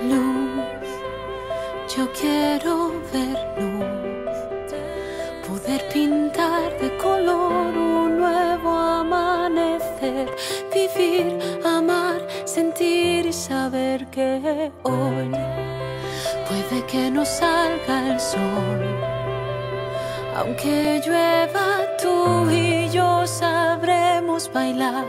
luz, yo quiero ver luz, poder pintar de color un nuevo amanecer, vivir, amar, sentir y saber que hoy puede que no salga el sol. Aunque llueva, tú y yo sabremos bailar.